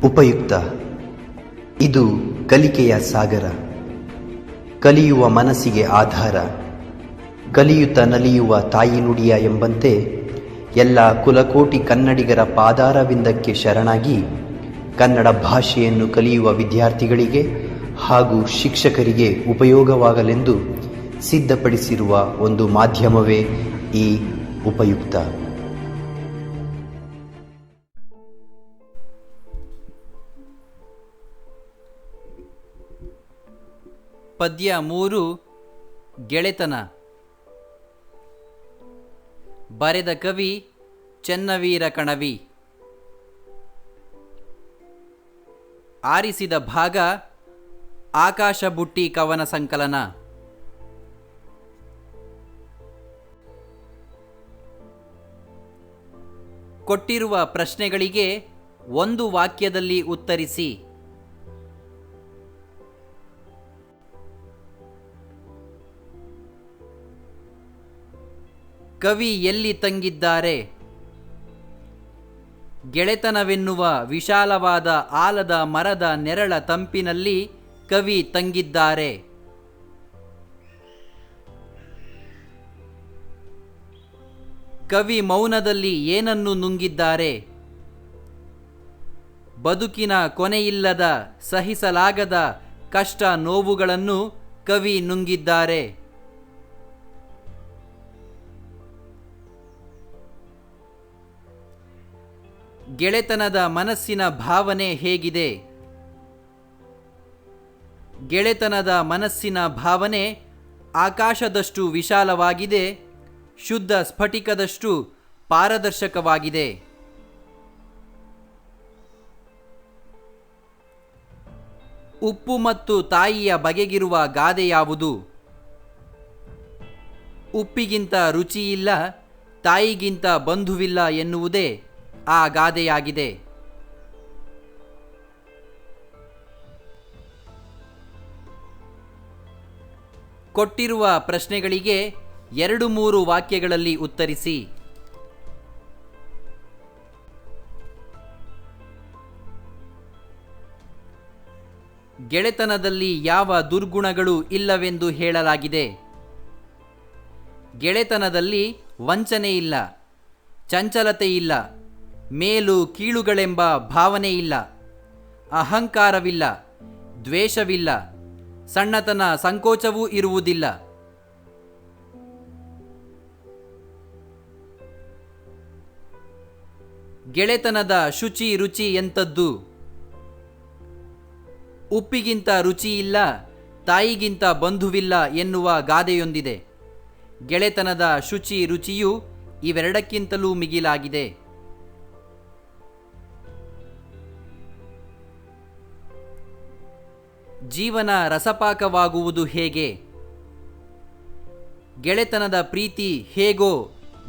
ಉಪಯುಕ್ತ. ಇದು ಕಲಿಕೆಯ ಸಾಗರ, ಕಲಿಯುವ ಮನಸ್ಸಿಗೆ ಆಧಾರ, ಕಲಿಯುತ್ತ ನಲಿಯುವ ತಾಯಿ ನುಡಿಯ ಎಂಬಂತೆ ಎಲ್ಲ ಕುಲಕೋಟಿ ಕನ್ನಡಿಗರ ಪಾದಾರವಿಂದಕ್ಕೆ ಶರಣಾಗಿ ಕನ್ನಡ ಭಾಷೆಯನ್ನು ಕಲಿಯುವ ವಿದ್ಯಾರ್ಥಿಗಳಿಗೆ ಹಾಗೂ ಶಿಕ್ಷಕರಿಗೆ ಉಪಯೋಗವಾಗಲೆಂದು ಸಿದ್ಧಪಡಿಸಿರುವ ಒಂದು ಮಾಧ್ಯಮವೇ ಈ ಉಪಯುಕ್ತ. ಪದ್ಯ 3. ಗೆಳೆತನ. ಬರೆದ ಕವಿ ಚೆನ್ನವೀರ ಕಣವಿ. ಆರಿಸಿದ ಭಾಗ ಆಕಾಶ ಬುಟ್ಟಿ ಕವನ ಸಂಕಲನ. ಕೊಟ್ಟಿರುವ ಪ್ರಶ್ನೆಗಳಿಗೆ ಒಂದು ವಾಕ್ಯದಲ್ಲಿ ಉತ್ತರಿಸಿ. ಕವಿ ಎಲ್ಲಿ ತಂಗಿದ್ದಾರೆ? ಗೆಳೆತನವೆನ್ನುವ ವಿಶಾಲವಾದ ಆಲದ ಮರದ ನೆರಳ ತಂಪಿನಲ್ಲಿ ಕವಿ ತಂಗಿದ್ದಾರೆ. ಕವಿ ಮೌನದಲ್ಲಿ ಏನನ್ನು ನುಂಗಿದ್ದಾರೆ? ಬದುಕಿನ ಕೊನೆಯಿಲ್ಲದ ಸಹಿಸಲಾಗದ ಕಷ್ಟ ನೋವುಗಳನ್ನು ಕವಿ ನುಂಗಿದ್ದಾರೆ. ಗೆಳೆತನದ ಮನಸ್ಸಿನ ಭಾವನೆ ಹೇಗಿದೆ? ಗೆಳೆತನದ ಮನಸ್ಸಿನ ಭಾವನೆ ಆಕಾಶದಷ್ಟು ವಿಶಾಲವಾಗಿದೆ, ಶುದ್ಧ ಸ್ಫಟಿಕದಷ್ಟು ಪಾರದರ್ಶಕವಾಗಿದೆ. ಉಪ್ಪು ಮತ್ತು ತಾಯಿಯ ಬಗೆಗಿರುವ ಗಾದೆ ಯಾವುದು? ಉಪ್ಪಿಗಿಂತ ರುಚಿಯಿಲ್ಲ, ತಾಯಿಗಿಂತ ಬಂಧುವಿಲ್ಲ ಎನ್ನುವುದೇ ಆ ಗಾದೆಯಾಗಿದೆ. ಕೊಟ್ಟಿರುವ ಪ್ರಶ್ನೆಗಳಿಗೆ 2-3 ವಾಕ್ಯಗಳಲ್ಲಿ ಉತ್ತರಿಸಿ. ಗೆಳೆತನದಲ್ಲಿ ಯಾವ ದುರ್ಗುಣಗಳು ಇಲ್ಲವೆಂದು ಹೇಳಲಾಗಿದೆ? ಗೆಳೆತನದಲ್ಲಿ ವಂಚನೆ ಇಲ್ಲ, ಚಂಚಲತೆ ಇಲ್ಲ, ಮೇಲು ಕೀಳುಗಳೆಂಬ ಭಾವನೆ ಇಲ್ಲ, ಅಹಂಕಾರವಿಲ್ಲ, ದ್ವೇಷವಿಲ್ಲ, ಸಣ್ಣತನ ಸಂಕೋಚವೂ ಇರುವುದಿಲ್ಲ. ಗೆಳೆತನದ ಶುಚಿ ರುಚಿ ಎಂಥದ್ದು? ಉಪ್ಪಿಗಿಂತ ರುಚಿಯಿಲ್ಲ, ತಾಯಿಗಿಂತ ಬಂಧುವಿಲ್ಲ ಎನ್ನುವ ಗಾದೆಯೊಂದಿದೆ. ಗೆಳೆತನದ ಶುಚಿ ರುಚಿಯು ಇವೆರಡಕ್ಕಿಂತಲೂ ಮಿಗಿಲಾಗಿದೆ. ಜೀವನ ರಸಪಾಕವಾಗುವುದು ಹೇಗೆ? ಗೆಳೆತನದ ಪ್ರೀತಿ ಹೇಗೋ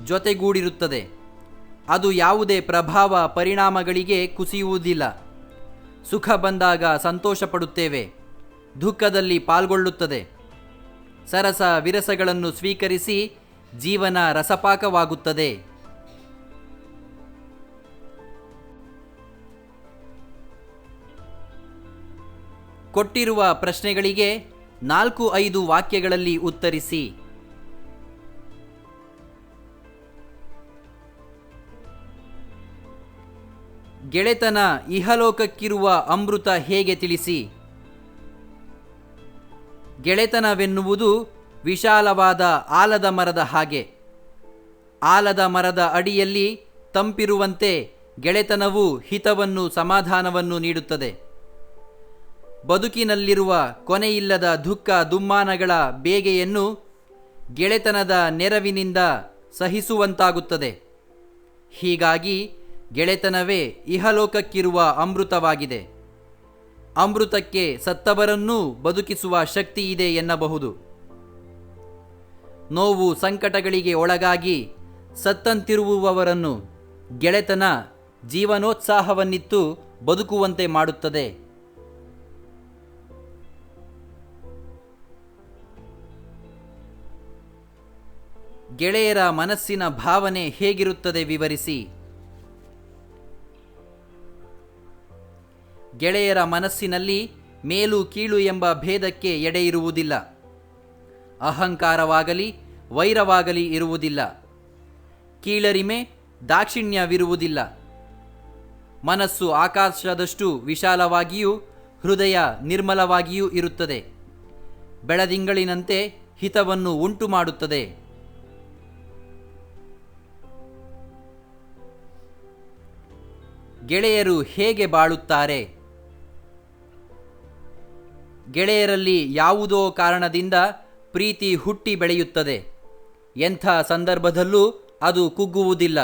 ಜೊತೆಗೂಡಿರುತ್ತದೆ. ಅದು ಯಾವುದೇ ಪ್ರಭಾವ ಪರಿಣಾಮಗಳಿಗೆ ಕುಸಿಯುವುದಿಲ್ಲ. ಸುಖ ಬಂದಾಗ ಸಂತೋಷ ಪಡುತ್ತೇವೆ, ದುಃಖದಲ್ಲಿ ಪಾಲ್ಗೊಳ್ಳುತ್ತದೆ. ಸರಸ ವಿರಸಗಳನ್ನು ಸ್ವೀಕರಿಸಿ ಜೀವನ ರಸಪಾಕವಾಗುತ್ತದೆ. ಕೊಟ್ಟಿರುವ ಪ್ರಶ್ನೆಗಳಿಗೆ 4-5 ವಾಕ್ಯಗಳಲ್ಲಿ ಉತ್ತರಿಸಿ. ಗೆಳೆತನ ಇಹಲೋಕಕ್ಕಿರುವ ಅಮೃತ ಹೇಗೆ ತಿಳಿಸಿ? ಗೆಳೆತನವೆನ್ನುವುದು ವಿಶಾಲವಾದ ಆಲದ ಮರದ ಹಾಗೆ. ಆಲದ ಮರದ ಅಡಿಯಲ್ಲಿ ತಂಪಿರುವಂತೆ ಗೆಳೆತನವು ಹಿತವನ್ನು ಸಮಾಧಾನವನ್ನು ನೀಡುತ್ತದೆ. ಬದುಕಿನಲ್ಲಿರುವ ಕೊನೆಯಿಲ್ಲದ ದುಃಖ ದುಮ್ಮಾನಗಳ ಬೇಗೆಯನ್ನು ಗೆಳೆತನದ ನೆರವಿನಿಂದ ಸಹಿಸುವಂತಾಗುತ್ತದೆ. ಹೀಗಾಗಿ ಗೆಳೆತನವೇ ಇಹಲೋಕಕ್ಕಿರುವ ಅಮೃತವಾಗಿದೆ. ಅಮೃತಕ್ಕೆ ಸತ್ತವರನ್ನೂ ಬದುಕಿಸುವ ಶಕ್ತಿ ಇದೆ ಎನ್ನಬಹುದು. ನೋವು ಸಂಕಟಗಳಿಗೆ ಒಳಗಾಗಿ ಸತ್ತಂತಿರುವವರನ್ನು ಗೆಳೆತನ ಜೀವನೋತ್ಸಾಹವನ್ನಿತ್ತು ಬದುಕುವಂತೆ ಮಾಡುತ್ತದೆ. ಗೆಳೆಯರ ಮನಸ್ಸಿನ ಭಾವನೆ ಹೇಗಿರುತ್ತದೆ ವಿವರಿಸಿ. ಗೆಳೆಯರ ಮನಸ್ಸಿನಲ್ಲಿ ಮೇಲು ಕೀಳು ಎಂಬ ಭೇದಕ್ಕೆ ಎಡೆಯಿರುವುದಿಲ್ಲ. ಅಹಂಕಾರವಾಗಲಿ ವೈರವಾಗಲಿ ಇರುವುದಿಲ್ಲ. ಕೀಳರಿಮೆ ದಾಕ್ಷಿಣ್ಯವಿರುವುದಿಲ್ಲ. ಮನಸ್ಸು ಆಕಾಶದಷ್ಟು ವಿಶಾಲವಾಗಿಯೂ ಹೃದಯ ನಿರ್ಮಲವಾಗಿಯೂ ಇರುತ್ತದೆ. ಬೆಳದಿಂಗಳಿನಂತೆ ಹಿತವನ್ನು ಉಂಟು ಮಾಡುತ್ತದೆ. ಗೆಳೆಯರು ಹೇಗೆ ಬಾಳುತ್ತಾರೆ? ಗೆಳೆಯರಲ್ಲಿ ಯಾವುದೋ ಕಾರಣದಿಂದ ಪ್ರೀತಿ ಹುಟ್ಟಿ ಬೆಳೆಯುತ್ತದೆ. ಎಂಥ ಸಂದರ್ಭದಲ್ಲೂ ಅದು ಕುಗ್ಗುವುದಿಲ್ಲ.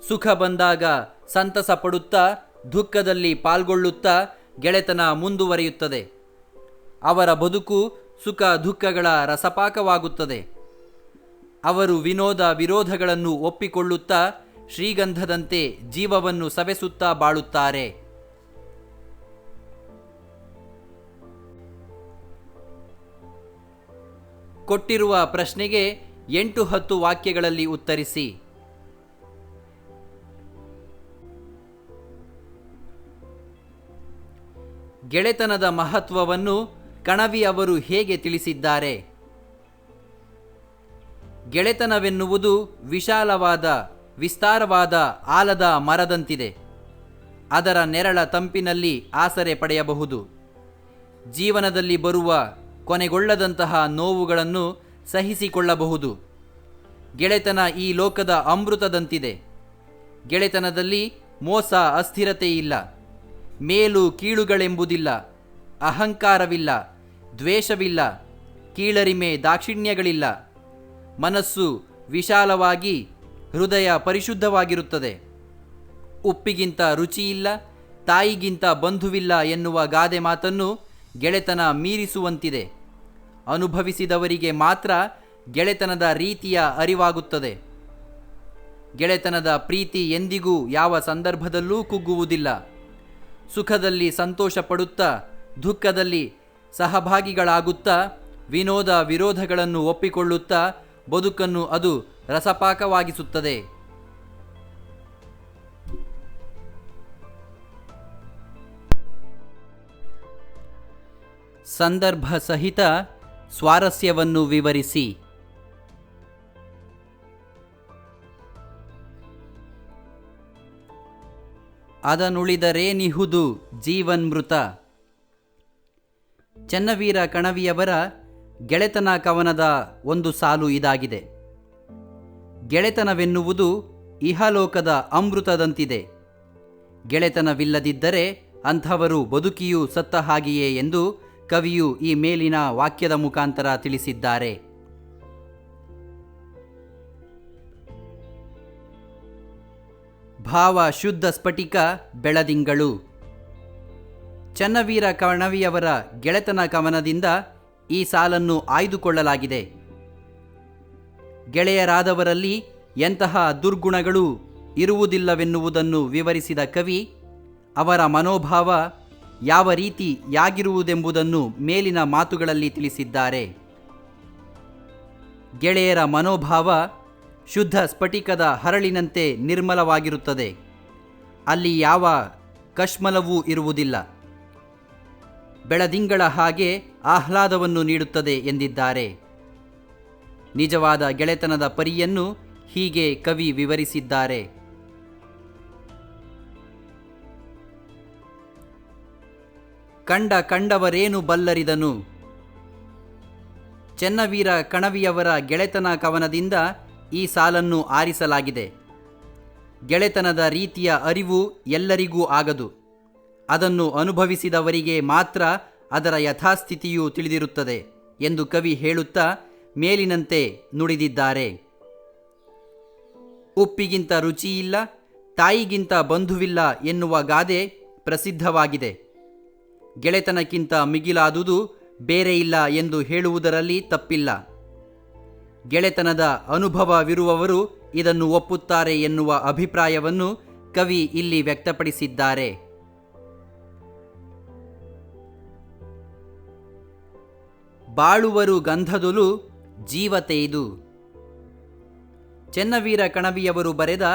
ಸುಖ ಬಂದಾಗ ಸಂತಸ ಪಡುತ್ತಾ, ದುಃಖದಲ್ಲಿ ಪಾಲ್ಗೊಳ್ಳುತ್ತಾ ಗೆಳೆತನ ಮುಂದುವರಿಯುತ್ತದೆ. ಅವರ ಬದುಕು ಸುಖ ದುಃಖಗಳ ರಸಪಾಕವಾಗುತ್ತದೆ. ಅವರು ವಿನೋದ ವಿರೋಧಗಳನ್ನು ಒಪ್ಪಿಕೊಳ್ಳುತ್ತಾ ಶ್ರೀಗಂಧದಂತೆ ಜೀವವನ್ನು ಸವೆಸುತ್ತಾ ಬಾಳುತ್ತಾರೆ. ಕೊಟ್ಟಿರುವ ಪ್ರಶ್ನೆಗೆ 8-10 ವಾಕ್ಯಗಳಲ್ಲಿ ಉತ್ತರಿಸಿ. ಗೆಳೆತನದ ಮಹತ್ವವನ್ನು ಕಣವಿ ಅವರು ಹೇಗೆ ತಿಳಿಸಿದ್ದಾರೆ? ಗೆಳೆತನವೆನ್ನುವುದು ವಿಶಾಲವಾದ ವಿಸ್ತಾರವಾದ ಆಲದ ಮರದಂತಿದೆ. ಅದರ ನೆರಳ ತಂಪಿನಲ್ಲಿ ಆಸರೆ ಪಡೆಯಬಹುದು. ಜೀವನದಲ್ಲಿ ಬರುವ ಕೊನೆಗೊಳ್ಳದಂತಹ ನೋವುಗಳನ್ನು ಸಹಿಸಿಕೊಳ್ಳಬಹುದು. ಗೆಳೆತನ ಈ ಲೋಕದ ಅಮೃತದಂತಿದೆ. ಗೆಳೆತನದಲ್ಲಿ ಮೋಸ ಅಸ್ಥಿರತೆ ಇಲ್ಲ. ಮೇಲು ಕೀಳುಗಳೆಂಬುದಿಲ್ಲ. ಅಹಂಕಾರವಿಲ್ಲ. ದ್ವೇಷವಿಲ್ಲ. ಕೀಳರಿಮೆ ದಾಕ್ಷಿಣ್ಯಗಳಿಲ್ಲ. ಮನಸ್ಸು ವಿಶಾಲವಾಗಿ ಹೃದಯ ಪರಿಶುದ್ಧವಾಗಿರುತ್ತದೆ. ಉಪ್ಪಿಗಿಂತ ರುಚಿಯಿಲ್ಲ, ತಾಯಿಗಿಂತ ಬಂಧುವಿಲ್ಲ ಎನ್ನುವ ಗಾದೆ ಮಾತನ್ನು ಗೆಳೆತನ ಮೀರಿಸುವಂತಿದೆ. ಅನುಭವಿಸಿದವರಿಗೆ ಮಾತ್ರ ಗೆಳೆತನದ ರೀತಿಯ ಅರಿವಾಗುತ್ತದೆ. ಗೆಳೆತನದ ಪ್ರೀತಿ ಎಂದಿಗೂ ಯಾವ ಸಂದರ್ಭದಲ್ಲೂ ಕುಗ್ಗುವುದಿಲ್ಲ. ಸುಖದಲ್ಲಿ ಸಂತೋಷ ಪಡುತ್ತಾ, ದುಃಖದಲ್ಲಿ ಸಹಭಾಗಿಗಳಾಗುತ್ತಾ, ವಿನೋದ ವಿರೋಧಗಳನ್ನು ಒಪ್ಪಿಕೊಳ್ಳುತ್ತಾ ಬದುಕನ್ನು ಅದು ರಸಪಾಕವಾಗಿಸುತ್ತದೆ. ಸಂದರ್ಭ ಸಹಿತ ಸ್ವಾರಸ್ಯವನ್ನು ವಿವರಿಸಿ. ಅದನುಳಿದರೇನಿಹುದು ಜೀವನ್ಮೃತ. ಚೆನ್ನವೀರ ಕಣವಿಯವರ ಗೆಳೆತನ ಕವನದ ಒಂದು ಸಾಲು ಇದಾಗಿದೆ. ಗೆಳೆತನವೆನ್ನುವುದು ಇಹಲೋಕದ ಅಮೃತದಂತಿದೆ. ಗೆಳೆತನವಿಲ್ಲದಿದ್ದರೆ ಅಂಥವರು ಬದುಕಿಯೂ ಸತ್ತ ಹಾಗೆಯೇ ಎಂದು ಕವಿಯು ಈ ಮೇಲಿನ ವಾಕ್ಯದ ಮುಖಾಂತರ ತಿಳಿಸಿದ್ದಾರೆ. ಭಾವ ಶುದ್ಧ ಸ್ಫಟಿಕ ಬೆಳದಿಂಗಳು. ಚೆನ್ನವೀರ ಕಣವಿಯವರ ಗೆಳೆತನ ಕವನದಿಂದ ಈ ಸಾಲನ್ನು ಆಯ್ದುಕೊಳ್ಳಲಾಗಿದೆ. ಗೆಳೆಯರಾದವರಲ್ಲಿ ಎಂತಹ ದುರ್ಗುಣಗಳು ಇರುವುದಿಲ್ಲವೆನ್ನುವುದನ್ನು ವಿವರಿಸಿದ ಕವಿ ಅವರ ಮನೋಭಾವ ಯಾವ ರೀತಿಯಾಗಿರುವುದೆಂಬುದನ್ನು ಮೇಲಿನ ಮಾತುಗಳಲ್ಲಿ ತಿಳಿಸಿದ್ದಾರೆ. ಗೆಳೆಯರ ಮನೋಭಾವ ಶುದ್ಧ ಸ್ಫಟಿಕದ ಹರಳಿನಂತೆ ನಿರ್ಮಲವಾಗಿರುತ್ತದೆ. ಅಲ್ಲಿ ಯಾವ ಕಶ್ಮಲವೂ ಇರುವುದಿಲ್ಲ. ಬೆಳದಿಂಗಳ ಹಾಗೆ ಆಹ್ಲಾದವನ್ನು ನೀಡುತ್ತದೆ ಎಂದಿದ್ದಾರೆ. ನಿಜವಾದ ಗೆಳೆತನದ ಪರಿಯನ್ನು ಹೀಗೆ ಕವಿ ವಿವರಿಸಿದ್ದಾರೆ. ಕಂಡವರೇನು ಬಲ್ಲರಿದನು. ಚೆನ್ನವೀರ ಕಣವಿಯವರ ಗೆಳೆತನ ಕವನದಿಂದ ಈ ಸಾಲನ್ನು ಆರಿಸಲಾಗಿದೆ. ಗೆಳೆತನದ ರೀತಿಯ ಅರಿವು ಎಲ್ಲರಿಗೂ ಆಗದು. ಅದನ್ನು ಅನುಭವಿಸಿದವರಿಗೆ ಮಾತ್ರ ಅದರ ಯಥಾಸ್ಥಿತಿಯು ತಿಳಿದಿರುತ್ತದೆ ಎಂದು ಕವಿ ಹೇಳುತ್ತಾ ಮೇಲಿನಂತೆ ನುಡಿದಿದ್ದಾರೆ. ಉಪ್ಪಿಗಿಂತ ರುಚಿಯಿಲ್ಲ, ತಾಯಿಗಿಂತ ಬಂಧುವಿಲ್ಲ ಎನ್ನುವ ಗಾದೆ ಪ್ರಸಿದ್ಧವಾಗಿದೆ. ಗೆಳೆತನಕ್ಕಿಂತ ಮಿಗಿಲಾದುದು ಬೇರೆ ಇಲ್ಲ ಎಂದು ಹೇಳುವುದರಲ್ಲಿ ತಪ್ಪಿಲ್ಲ. ಗೆಳೆತನದ ಅನುಭವವಿರುವವರು ಇದನ್ನು ಒಪ್ಪುತ್ತಾರೆ ಎನ್ನುವ ಅಭಿಪ್ರಾಯವನ್ನು ಕವಿ ಇಲ್ಲಿ ವ್ಯಕ್ತಪಡಿಸಿದ್ದಾರೆ. ಬಾಳುವರು ಗಂಧದೊಲು ಜೀವತೆಯ್ದು. ಚೆನ್ನವೀರ ಕಣವಿಯವರು ಬರೆದ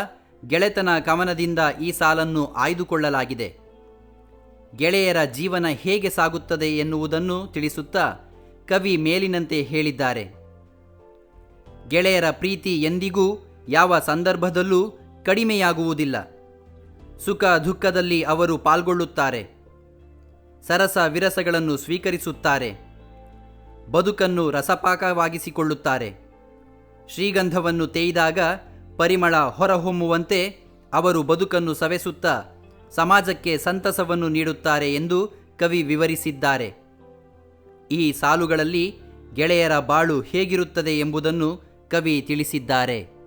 ಗೆಳೆತನ ಕವನದಿಂದ ಈ ಸಾಲನ್ನು ಆಯ್ದುಕೊಳ್ಳಲಾಗಿದೆ. ಗೆಳೆಯರ ಜೀವನ ಹೇಗೆ ಸಾಗುತ್ತದೆ ಎನ್ನುವುದನ್ನು ತಿಳಿಸುತ್ತಾ ಕವಿ ಮೇಲಿನಂತೆ ಹೇಳಿದ್ದಾರೆ. ಗೆಳೆಯರ ಪ್ರೀತಿ ಎಂದಿಗೂ ಯಾವ ಸಂದರ್ಭದಲ್ಲೂ ಕಡಿಮೆಯಾಗುವುದಿಲ್ಲ. ಸುಖ ದುಃಖದಲ್ಲಿ ಅವರು ಪಾಲ್ಗೊಳ್ಳುತ್ತಾರೆ. ಸರಸ ವಿರಸಗಳನ್ನು ಸ್ವೀಕರಿಸುತ್ತಾರೆ. ಬದುಕನ್ನು ರಸಪಾಕವಾಗಿಸಿಕೊಳ್ಳುತ್ತಾರೆ. ಶ್ರೀಗಂಧವನ್ನು ತೇಯ್ದಾಗ ಪರಿಮಳ ಹೊರಹೊಮ್ಮುವಂತೆ ಅವರು ಬದುಕನ್ನು ಸವೆಸುತ್ತಾ ಸಮಾಜಕ್ಕೆ ಸಂತಸವನ್ನು ನೀಡುತ್ತಾರೆ ಎಂದು ಕವಿ ವಿವರಿಸಿದ್ದಾರೆ. ಈ ಸಾಲುಗಳಲ್ಲಿ ಗೆಳೆಯರ ಬಾಳು ಹೇಗಿರುತ್ತದೆ ಎಂಬುದನ್ನು ಕವಿ ತಿಳಿಸಿದ್ದಾರೆ.